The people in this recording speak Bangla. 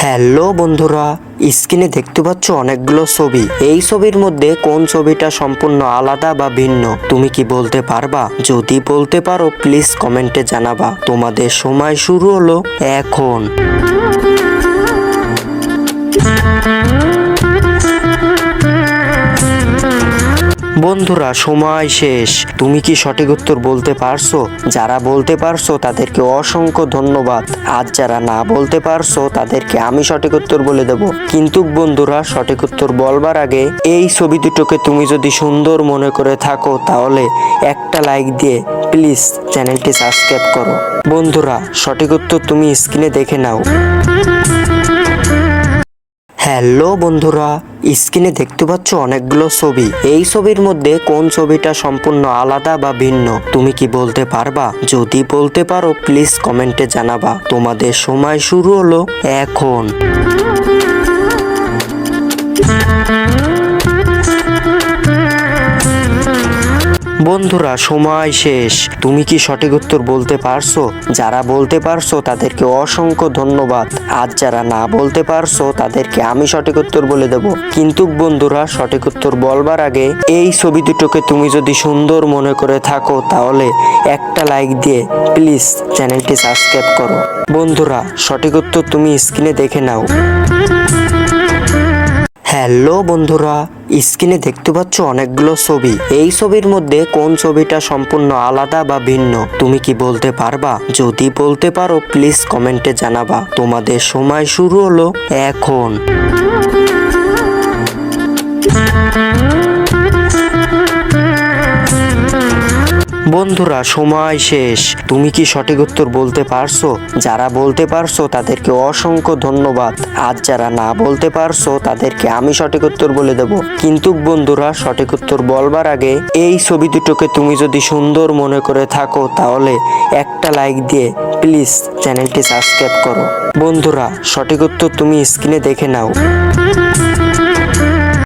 হ্যালো বন্ধুরা, স্ক্রিনে দেখতে পাচ্ছ অনেকগুলো ছবি। এই ছবির মধ্যে কোন ছবিটা সম্পূর্ণ আলাদা বা ভিন্ন তুমি কি বলতে পারবা? যদি বলতে পারো প্লিজ কমেন্টে জানাবা। তোমাদের সময় শুরু হলো এখন। বন্ধুরা সময় শেষ। তুমি কি সঠিক উত্তর বলতে পারছো? যারা বলতে পারছো তাদেরকে অসংখ্য ধন্যবাদ। আর যারা না বলতে পারছো তাদেরকে আমি সঠিক উত্তর বলে দেব। কিন্তু বন্ধুরা সঠিক উত্তর বলবার আগে এই ছবি দুটোকে তুমি যদি সুন্দর মনে করে থাকো তাহলে একটা লাইক দিয়ে প্লিজ চ্যানেলটি সাবস্ক্রাইব করো। বন্ধুরা সঠিক উত্তর তুমি স্ক্রিনে দেখে নাও। হ্যালো বন্ধুরা, স্ক্রিনে দেখতে পাচ্ছ অনেকগুলো ছবি। এই ছবির মধ্যে কোন ছবিটা সম্পূর্ণ আলাদা বা ভিন্ন তুমি কি বলতে পারবা? যদি বলতে পারো প্লিজ কমেন্টে জানাবা। তোমাদের সময় শুরু হলো এখন। বন্ধুরা সময় শেষ। তুমি কি সঠিক উত্তর বলতে পারছো? যারা বলতে পারছো তাদেরকে অসংখ্য ধন্যবাদ। আর যারা না বলতে পারছো তাদেরকে আমি সঠিক উত্তর বলে দেব। কিন্তু বন্ধুরা সঠিক উত্তর বলবার আগে এই ছবি দুটোকে তুমি যদি সুন্দর মনে করে থাকো তাহলে একটা লাইক দিয়ে প্লিজ চ্যানেলটি সাবস্ক্রাইব করো। বন্ধুরা সঠিক উত্তর তুমি স্ক্রিনে দেখে নাও। হ্যালো বন্ধুরা, স্ক্রিনে দেখতে পাচ্ছ অনেকগুলো ছবি। এই ছবির মধ্যে কোন ছবিটা সম্পূর্ণ আলাদা বা ভিন্ন তুমি কি বলতে পারবা? যদি বলতে পারো প্লিজ কমেন্টে জানাবা। তোমাদের সময় শুরু হলো এখন। বন্ধুরা সময় শেষ। তুমি কি সঠিক উত্তর বলতে পারছো? যারা বলতে পারছো তাদেরকে অসংখ্য ধন্যবাদ। আর যারা না বলতে পারছো তাদেরকে আমি সঠিক উত্তর বলে দেব। কিন্তু বন্ধুরা সঠিক উত্তর বলবার আগে এই ছবি দুটোকে তুমি যদি সুন্দর মনে করে থাকো তাহলে একটা লাইক দিয়ে প্লিজ চ্যানেলটি সাবস্ক্রাইব করো। বন্ধুরা সঠিক উত্তর তুমি স্ক্রিনে দেখে নাও।